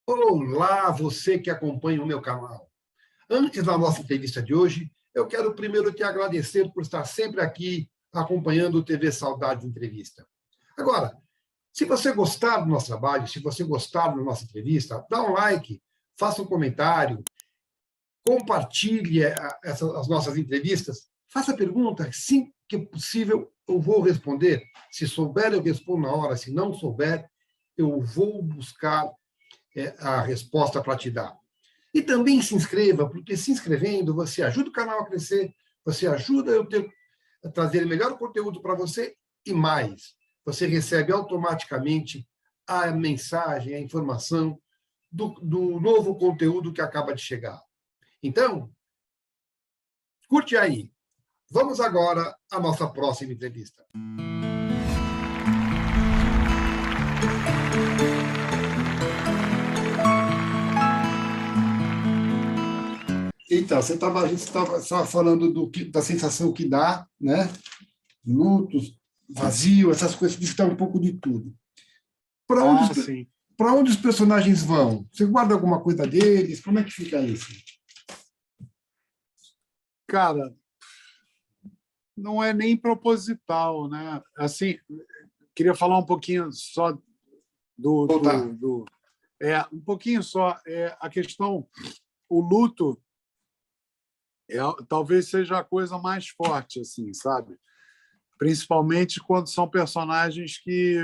Olá, você que acompanha o meu canal. Antes da nossa entrevista de hoje, eu quero primeiro te agradecer por estar sempre aqui acompanhando o TV Saudade Entrevista. Agora, se você gostar do nosso trabalho, se você gostar da nossa entrevista, dá um like, faça um comentário, compartilhe as nossas entrevistas, faça perguntas, sim que é possível, eu vou responder. Se souber, eu respondo na hora, se não souber, eu vou buscar a resposta para te dar. E também se inscreva, porque se inscrevendo, você ajuda o canal a crescer, você ajuda a trazer melhor conteúdo para você e mais. Você recebe automaticamente a mensagem, a informação do novo conteúdo que acaba de chegar. Então, curte aí. Vamos agora à nossa próxima entrevista. Então, a gente estava falando da sensação que dá, né? Lutos, vazio, essas coisas, que dá um pouco de tudo. Para onde os personagens vão? Você guarda alguma coisa deles? Como é que fica isso? Cara, não é nem proposital, né? Assim, queria falar um pouquinho só um pouquinho só a questão, o luto talvez seja a coisa mais forte, assim, sabe? Principalmente quando são personagens que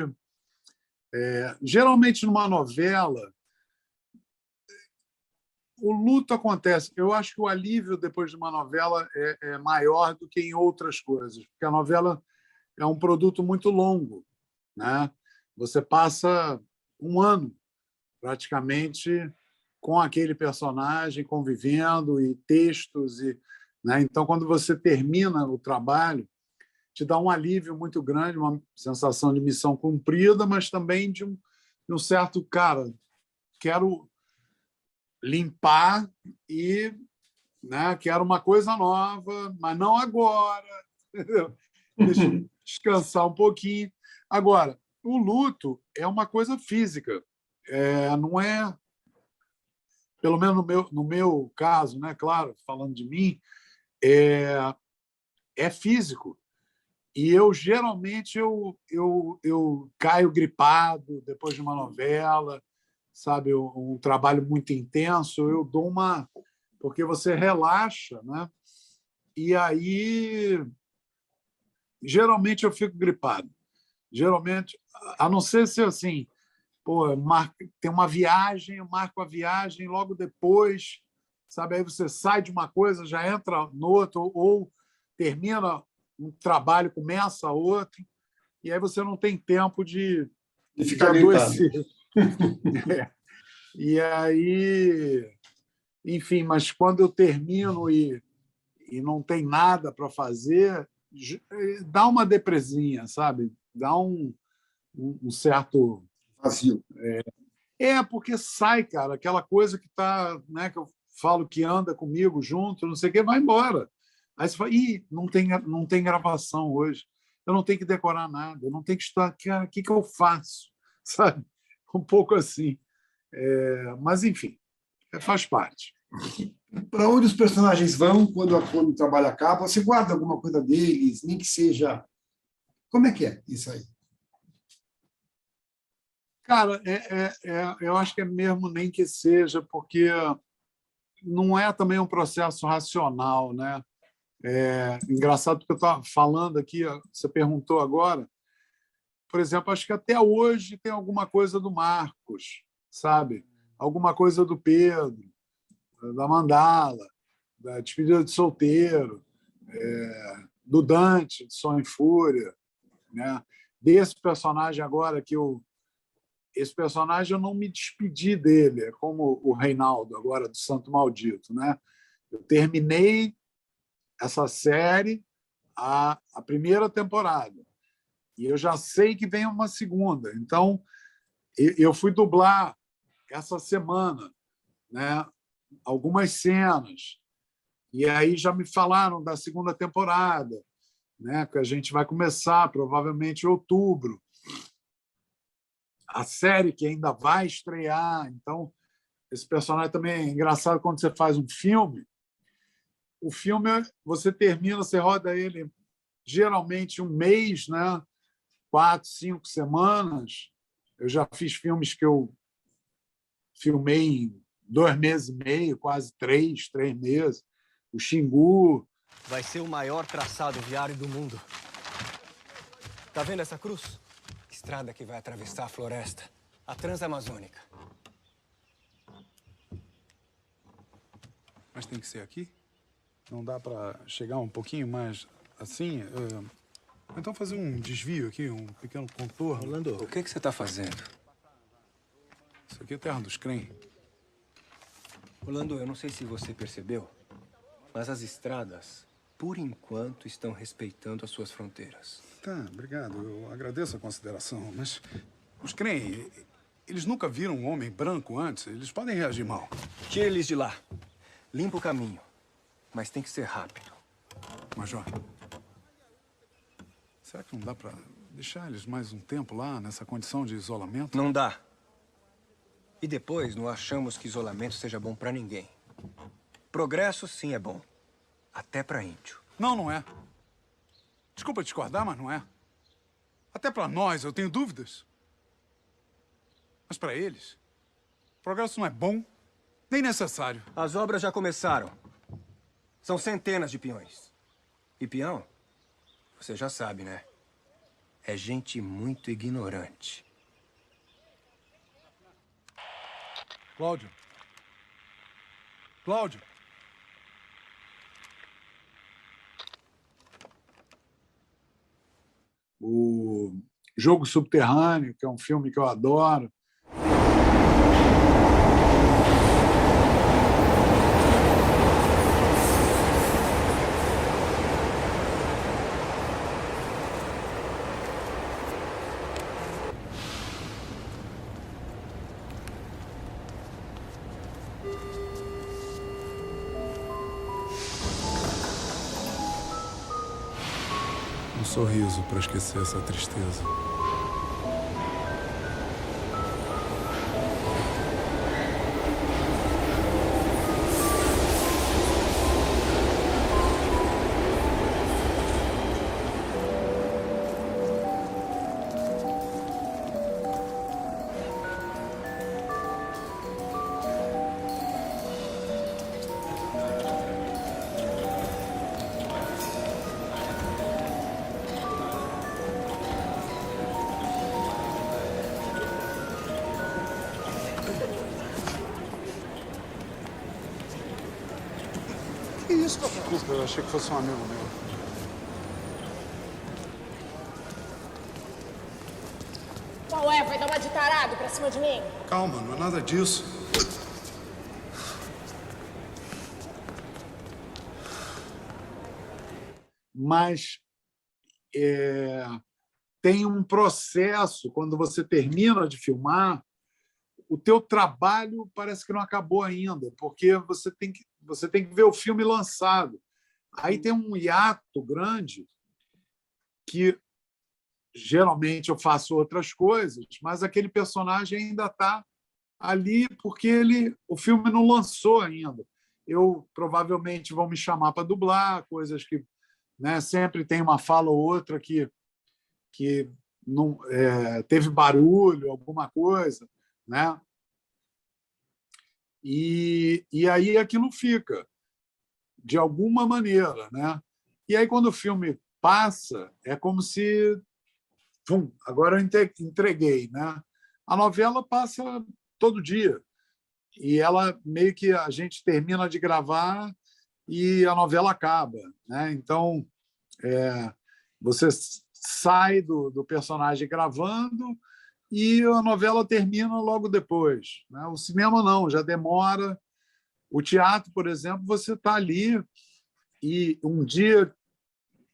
geralmente numa novela o luto acontece. Eu acho que o alívio depois de uma novela é maior do que em outras coisas, porque a novela é um produto muito longo, né? Você passa um ano praticamente com aquele personagem convivendo e textos né? Então, quando você termina o trabalho, te dá um alívio muito grande, uma sensação de missão cumprida, mas também de um certo, cara, quero limpar e, né, quero uma coisa nova, mas não agora. Deixa eu descansar um pouquinho. Agora, o luto é uma coisa física, não é, pelo menos no meu caso, né, claro, falando de mim, é físico. E eu geralmente eu caio gripado depois de uma novela, sabe, um trabalho muito intenso, eu dou uma, porque você relaxa, né? E aí geralmente eu fico gripado. Geralmente, a não ser se assim, pô, tem uma viagem, eu marco a viagem logo depois, sabe? Aí você sai de uma coisa, já entra no outro, ou termina um trabalho, começa outro, e aí você não tem tempo de ficar adoecer. E aí, enfim, mas quando eu termino e não tem nada para fazer, dá uma depresinha, sabe? Dá um certo vazio. Porque sai, cara, aquela coisa que tá, né, que eu falo que anda comigo junto, não sei o que, vai embora. Aí você fala, ih, não tem gravação hoje, eu não tenho que decorar nada, eu não tenho que estudar, cara, o que eu faço? Sabe? Um pouco assim. Mas, enfim, faz parte. Para onde os personagens vão quando o trabalho acaba? Você guarda alguma coisa deles, nem que seja... Como é que é isso aí? Cara, eu acho que é mesmo nem que seja, porque não é também um processo racional, né? Engraçado porque eu estava falando aqui, você perguntou agora, por exemplo, acho que até hoje tem alguma coisa do Marcos, sabe? Alguma coisa do Pedro, da Mandala, da Despedida de Solteiro, do Dante, de Sonho e Fúria, né? Desse personagem agora esse personagem eu não me despedi dele, é como o Reinaldo agora do Santo Maldito, né? Eu terminei essa série a primeira temporada e eu já sei que vem uma segunda. Então eu fui dublar essa semana, né? Algumas cenas e aí já me falaram da segunda temporada, né? Que a gente vai começar provavelmente em outubro. A série que ainda vai estrear, então esse personagem também é engraçado quando você faz um filme. O filme, você termina, você roda ele geralmente um mês, né? 4, 5 semanas. Eu já fiz filmes que eu filmei em 2 meses e meio, quase 3 meses. O Xingu. Vai ser o maior traçado viário do mundo. Tá vendo essa cruz? Estrada que vai atravessar a floresta. A Transamazônica. Mas tem que ser aqui? Não dá para chegar um pouquinho mais assim? Então fazer um desvio aqui, um pequeno contorno. Orlando, o que você tá fazendo? Isso aqui é terra dos crentes. Orlando, eu não sei se você percebeu, mas as estradas, por enquanto, estão respeitando as suas fronteiras. Tá, obrigado. Eu agradeço a consideração, mas os crentes, eles nunca viram um homem branco antes. Eles podem reagir mal. Tire eles de lá. Limpa o caminho. Mas tem que ser rápido. Major, será que não dá para deixar eles mais um tempo lá, nessa condição de isolamento? Não dá. E depois, não achamos que isolamento seja bom para ninguém. Progresso, sim, é bom. Até para índio. Não, não é. Desculpa discordar, mas não é. Até para nós, eu tenho dúvidas. Mas para eles, progresso não é bom, nem necessário. As obras já começaram. São centenas de peões. E peão, você já sabe, né? É gente muito ignorante. Cláudio. Cláudio. O Jogo Subterrâneo, que é um filme que eu adoro. Um sorriso para esquecer essa tristeza. Que isso, cara? Desculpa, eu achei que fosse um amigo meu. Qual é? Vai dar uma de tarado pra cima de mim? Calma, não é nada disso. Mas tem um processo, quando você termina de filmar, o teu trabalho parece que não acabou ainda, porque você tem que ver o filme lançado. Aí tem um hiato grande que geralmente eu faço outras coisas, mas aquele personagem ainda está ali porque o filme não lançou ainda. Eu provavelmente vão me chamar para dublar, coisas que, né, sempre tem uma fala ou outra que não teve barulho, alguma coisa, né? E aí aquilo fica, de alguma maneira, né? E aí, quando o filme passa, é como se... Pum, agora eu entreguei, né? A novela passa todo dia. E ela meio que a gente termina de gravar e a novela acaba, né? Então, você sai do personagem gravando e a novela termina logo depois, né? O cinema não, já demora. O teatro, por exemplo, você está ali e um dia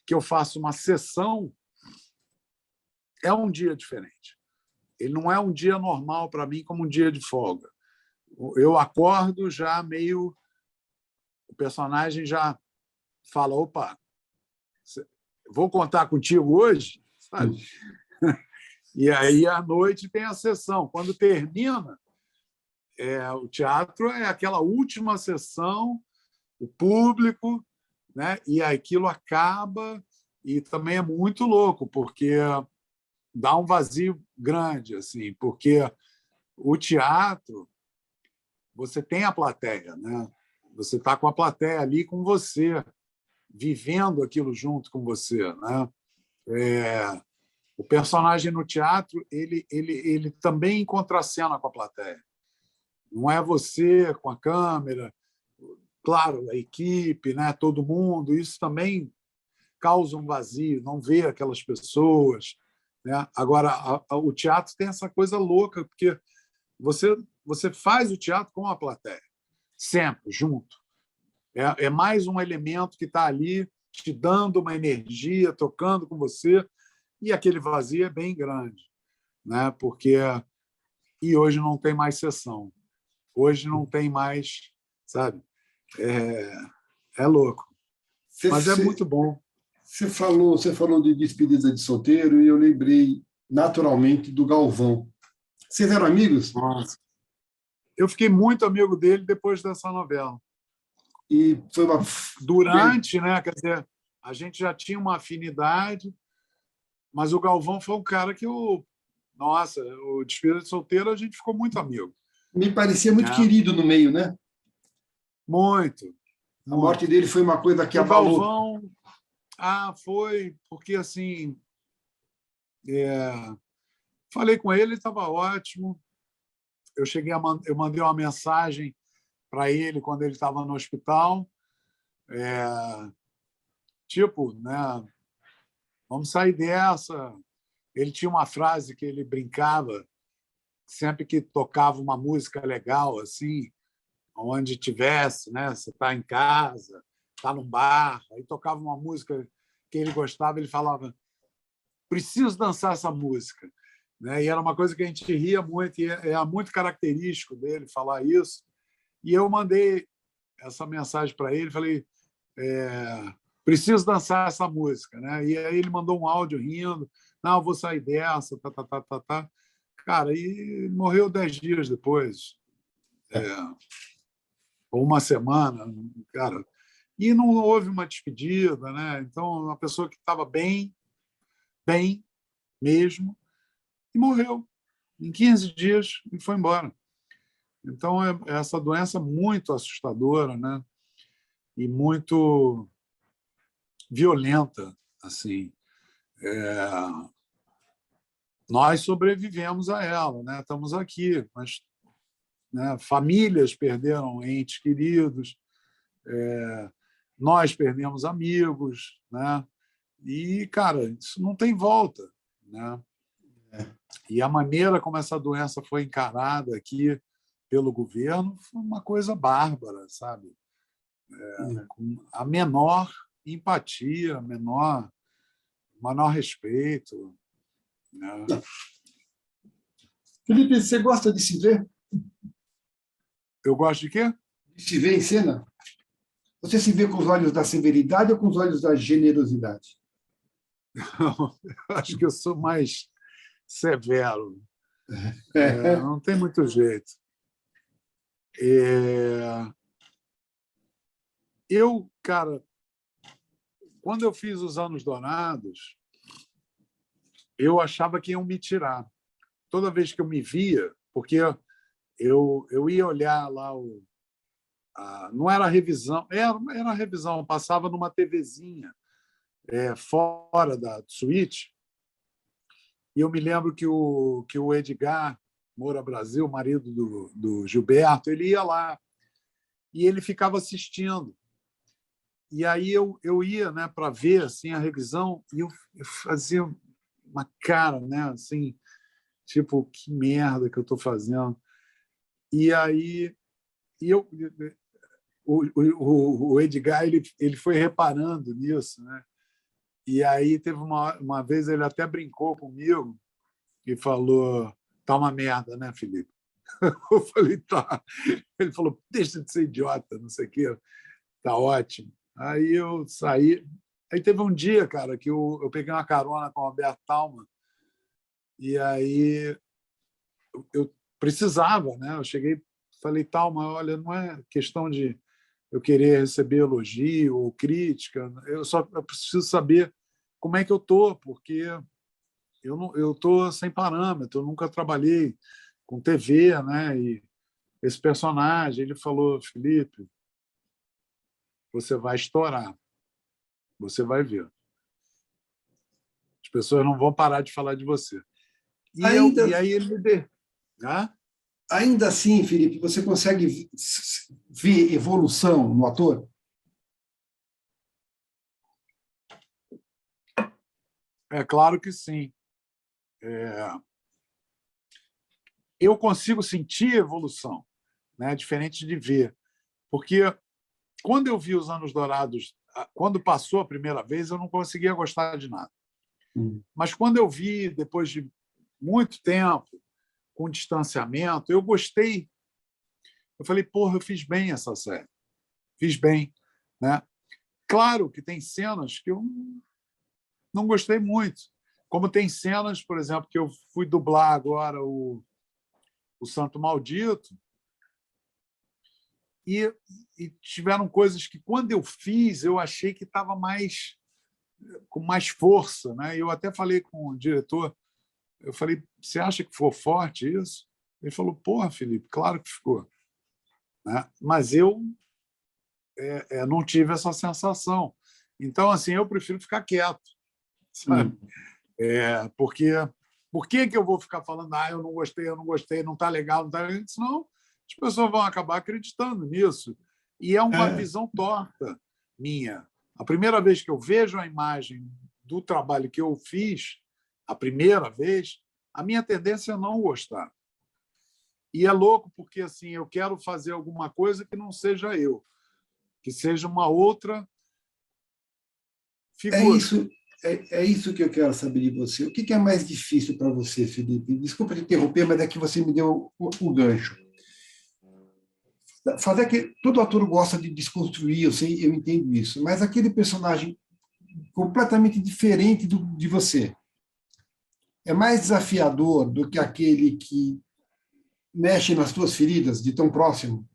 que eu faço uma sessão é um dia diferente. Ele não é um dia normal para mim como um dia de folga. Eu acordo já meio... O personagem já fala, opa, vou contar contigo hoje, sabe? E aí, à noite, tem a sessão. Quando termina, O teatro é aquela última sessão, o público, né? E aquilo acaba, e também é muito louco, porque dá um vazio grande, assim, porque o teatro, você tem a plateia, né? Você está com a plateia ali com você, vivendo aquilo junto com você, né? O personagem no teatro ele também contracena com a plateia. Não é você com a câmera, claro, a equipe, né? Todo mundo. Isso também causa um vazio, não ver aquelas pessoas, né? Agora, o teatro tem essa coisa louca, porque você faz o teatro com a plateia, sempre, junto. É mais um elemento que está ali te dando uma energia, tocando com você, e aquele vazio é bem grande, né? Porque hoje não tem mais sessão, hoje não tem mais, sabe? É louco, mas é muito bom. Você falou de despedida de solteiro e eu lembrei naturalmente do Galvão. Vocês eram amigos? Nossa. Eu fiquei muito amigo dele depois dessa novela. E foi uma... Durante, né? Quer dizer, a gente já tinha uma afinidade, mas o Galvão foi um cara que nossa, o despedida de solteiro a gente ficou muito amigo. Me parecia muito querido no meio, né? Muito. A morte dele foi uma coisa que o abalou. Galvão, foi porque assim, falei com ele estava ótimo. Eu mandei uma mensagem para ele quando ele estava no hospital, tipo, né? Vamos sair dessa. Ele tinha uma frase que ele brincava sempre que tocava uma música legal, assim, onde tivesse, né? Você está em casa, está num bar, aí tocava uma música que ele gostava, ele falava: preciso dançar essa música, né? E era uma coisa que a gente ria muito, e é muito característico dele falar isso. E eu mandei essa mensagem para ele, falei: preciso dançar essa música, né? E aí ele mandou um áudio rindo: não, vou sair dessa, tá. Cara, e morreu 10 dias depois, ou uma semana, cara. E não houve uma despedida, né? Então, uma pessoa que estava bem mesmo, e morreu em 15 dias e foi embora. Então, essa doença é muito assustadora, né? E muito violenta, assim. Nós sobrevivemos a ela, né? Estamos aqui, mas, né, famílias perderam entes queridos, nós perdemos amigos, né? E, cara, isso não tem volta, né? E a maneira como essa doença foi encarada aqui pelo governo foi uma coisa bárbara, sabe? Com a menor empatia, menor respeito, né? Felipe, você gosta de se ver? Eu gosto de quê? De se ver em cena? Você se vê com os olhos da severidade ou com os olhos da generosidade? Eu acho que eu sou mais severo. Não tem muito jeito. Eu, cara, quando eu fiz os Anos Dourados, eu achava que iam me tirar. Toda vez que eu me via, porque eu ia olhar lá não era revisão, era revisão, passava numa TVzinha fora da suíte, e eu me lembro que o Edgar Moura Brasil, marido do Gilberto, ele ia lá e ele ficava assistindo. E aí eu ia, né, para ver assim a revisão, e eu fazia uma cara, né, assim, tipo, que merda que eu estou fazendo. E aí o Edgar ele foi reparando nisso, né? E aí teve uma vez ele até brincou comigo e falou: tá uma merda, né, Felipe? Eu falei: tá. Ele falou: deixa de ser idiota, não sei o quê, tá ótimo. Aí eu saí. Aí teve um dia, cara, que eu peguei uma carona com o Alberto Talma, e aí eu precisava, né? Eu cheguei falei, tal, mas olha, não é questão de eu querer receber elogio ou crítica, eu preciso saber como é que eu estou, porque eu estou sem parâmetro, eu nunca trabalhei com TV, né? E esse personagem, ele falou, Felipe, você vai estourar, você vai ver. As pessoas não vão parar de falar de você. Ainda, E aí ele me deu. Ah? ainda assim, Felipe, você consegue ver evolução no ator? É claro que sim. Eu consigo sentir evolução, né? Diferente de ver. Porque quando eu vi Os Anos Dourados, quando passou a primeira vez, eu não conseguia gostar de nada. Mas quando eu vi, depois de muito tempo, com distanciamento, eu gostei. Eu falei, porra, eu fiz bem essa série. Fiz bem. Né? Claro que tem cenas que eu não gostei muito. Como tem cenas, por exemplo, que eu fui dublar agora o Santo Maldito, e tiveram coisas que, quando eu fiz, eu achei que estava com mais força. Né? Eu até falei com o diretor, eu falei, você acha que ficou forte isso? Ele falou, porra, Felipe, claro que ficou. Né? Mas eu não tive essa sensação. Então, assim, eu prefiro ficar quieto. Sabe? Porque por que eu vou ficar falando, eu não gostei, não está legal, não está legal? Senão as pessoas vão acabar acreditando nisso. E é uma visão torta minha. A primeira vez que eu vejo a imagem do trabalho que eu fiz, a primeira vez, a minha tendência é não gostar. E é louco porque assim, eu quero fazer alguma coisa que não seja eu, que seja uma outra figura. É isso que eu quero saber de você. O que é mais difícil para você, Felipe? Desculpa te interromper, mas é que você me deu o gancho. Fazer que todo ator gosta de desconstruir, eu entendo isso, mas aquele personagem completamente diferente de você é mais desafiador do que aquele que mexe nas tuas feridas de tão próximo?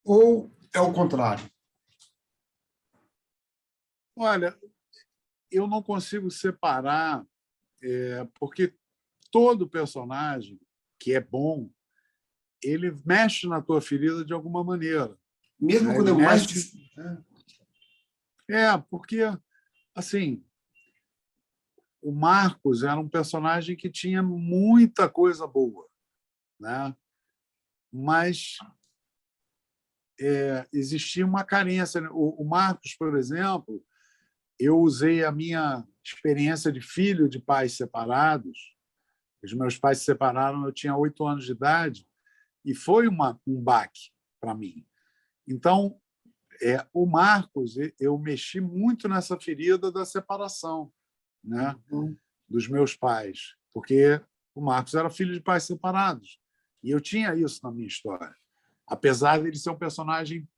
Ou é o contrário? Olha, eu não consigo separar, porque todo personagem que é bom, ele mexe na tua ferida de alguma maneira. Mesmo quando ele é o mais... mexe... Porque, assim, o Marcos era um personagem que tinha muita coisa boa, né? Mas existia uma carência. O Marcos, por exemplo, eu usei a minha experiência de filho de pais separados. Os meus pais se separaram, eu tinha 8 anos de idade, e foi um baque para mim. Então, o Marcos, eu mexi muito nessa ferida da separação, né, dos meus pais, porque o Marcos era filho de pais separados, e eu tinha isso na minha história. Apesar de ele ser um personagem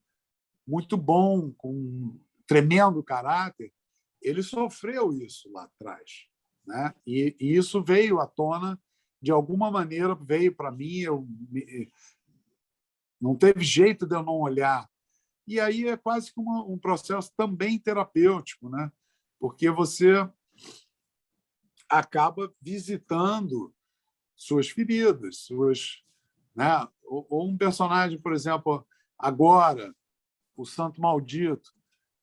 muito bom, com um tremendo caráter, ele sofreu isso lá atrás, né? E isso veio à tona de alguma maneira, veio para mim, não teve jeito de eu não olhar. E aí é quase que um processo também terapêutico, né? Porque você acaba visitando suas feridas, né? Ou um personagem, por exemplo, agora, o Santo Maldito,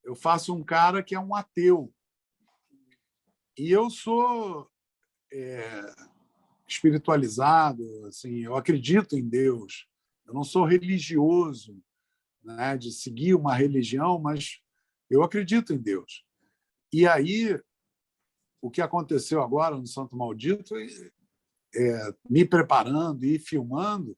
eu faço um cara que é um ateu. E eu sou espiritualizado, assim, eu acredito em Deus. Eu não sou religioso, né, de seguir uma religião, mas eu acredito em Deus. E aí, o que aconteceu agora no Santo Maldito, me preparando e filmando,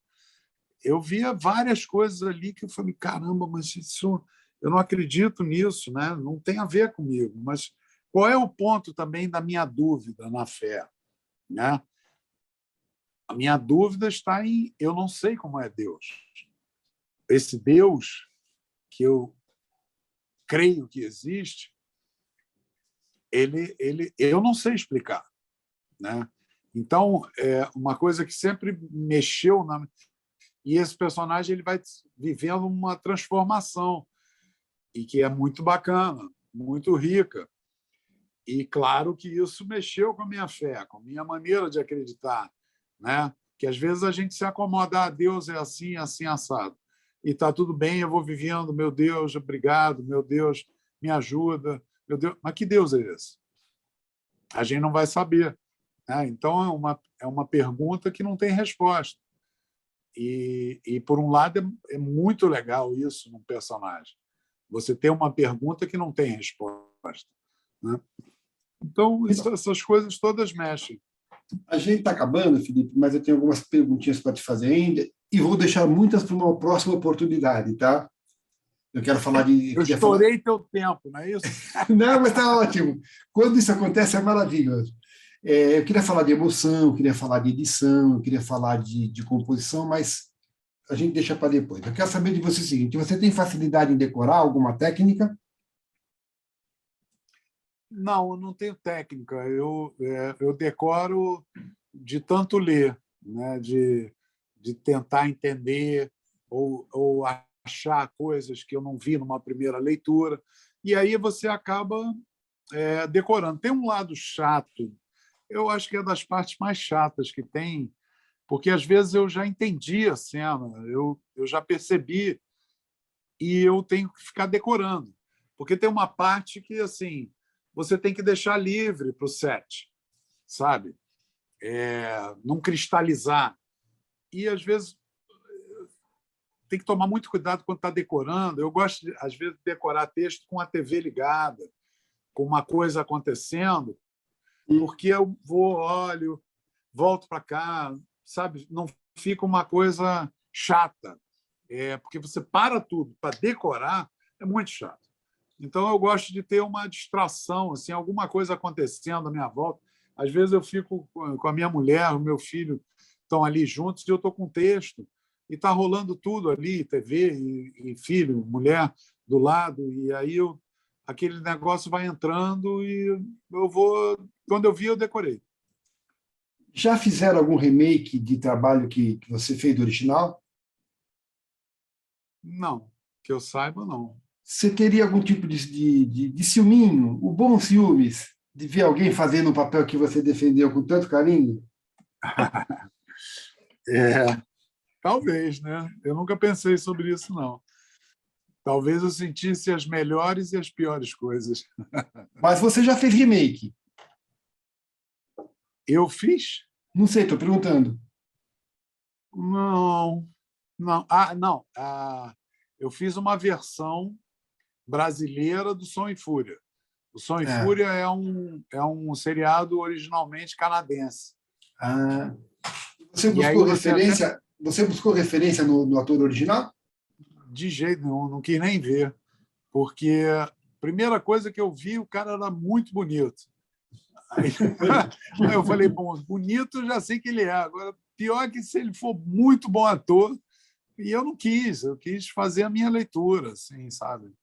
eu via várias coisas ali que eu falei, caramba, mas isso, eu não acredito nisso, né? Não tem a ver comigo. Mas qual é o ponto também da minha dúvida na fé? Né? A minha dúvida está em eu não sei como é Deus. Esse Deus que eu creio que existe, eu não sei explicar, né? Então, uma coisa que sempre mexeu e esse personagem ele vai vivendo uma transformação, e que é muito bacana, muito rica. E claro que isso mexeu com a minha fé, com a minha maneira de acreditar, né? Que às vezes a gente se acomoda, Deus é assim, assim, assado. E está tudo bem, eu vou vivendo, meu Deus, obrigado, meu Deus, me ajuda, meu Deus. Mas que Deus é esse? A gente não vai saber, né? Então, é uma pergunta que não tem resposta. E por um lado, é muito legal isso num personagem. Você ter uma pergunta que não tem resposta, né? Então, essas coisas todas mexem. A gente está acabando, Felipe, mas eu tenho algumas perguntinhas para te fazer ainda e vou deixar muitas para uma próxima oportunidade, tá? Eu quero falar de... Eu estourei teu tempo, não é isso? Não, mas está ótimo. Quando isso acontece, é maravilhoso. Eu queria falar de emoção, eu queria falar de edição, eu queria falar de composição, mas a gente deixa para depois. Eu quero saber de você o seguinte: você tem facilidade em decorar alguma técnica? Não, eu não tenho técnica. Eu decoro de tanto ler, né? De tentar entender ou achar coisas que eu não vi numa primeira leitura. E aí você acaba decorando. Tem um lado chato, eu acho que é das partes mais chatas que tem, porque às vezes eu já entendi a cena, eu já percebi, e eu tenho que ficar decorando. Porque tem uma parte que assim, você tem que deixar livre para o set, sabe? Não cristalizar. E, às vezes, tem que tomar muito cuidado quando está decorando. Eu gosto, às vezes, de decorar texto com a TV ligada, com uma coisa acontecendo, porque eu vou, olho, volto para cá, sabe? Não fica uma coisa chata. Porque você para tudo para decorar, é muito chato. Então, eu gosto de ter uma distração, assim, alguma coisa acontecendo à minha volta. Às vezes, eu fico com a minha mulher, o meu filho estão ali juntos, e eu estou com texto, e está rolando tudo ali, TV e filho, mulher do lado, e aí aquele negócio vai entrando e eu vou... Quando eu vi, eu decorei. Já fizeram algum remake de trabalho que você fez do original? Não, que eu saiba, não. Você teria algum tipo de ciúminho, o bom ciúmes, de ver alguém fazendo um papel que você defendeu com tanto carinho? Talvez, né? Eu nunca pensei sobre isso, não. Talvez eu sentisse as melhores e as piores coisas. Mas você já fez remake? Eu fiz? Não sei, estou perguntando. Não. Não. Não. Eu fiz uma versão brasileira do Som e Fúria. O Som e Fúria é um seriado originalmente canadense. Você buscou referência no ator original? De jeito nenhum, não quis nem ver. Porque a primeira coisa que eu vi, o cara era muito bonito. Aí eu falei, bom, bonito eu já sei que ele é. Agora, pior é que se ele for muito bom ator, e eu não quis, eu quis fazer a minha leitura, assim, sabe?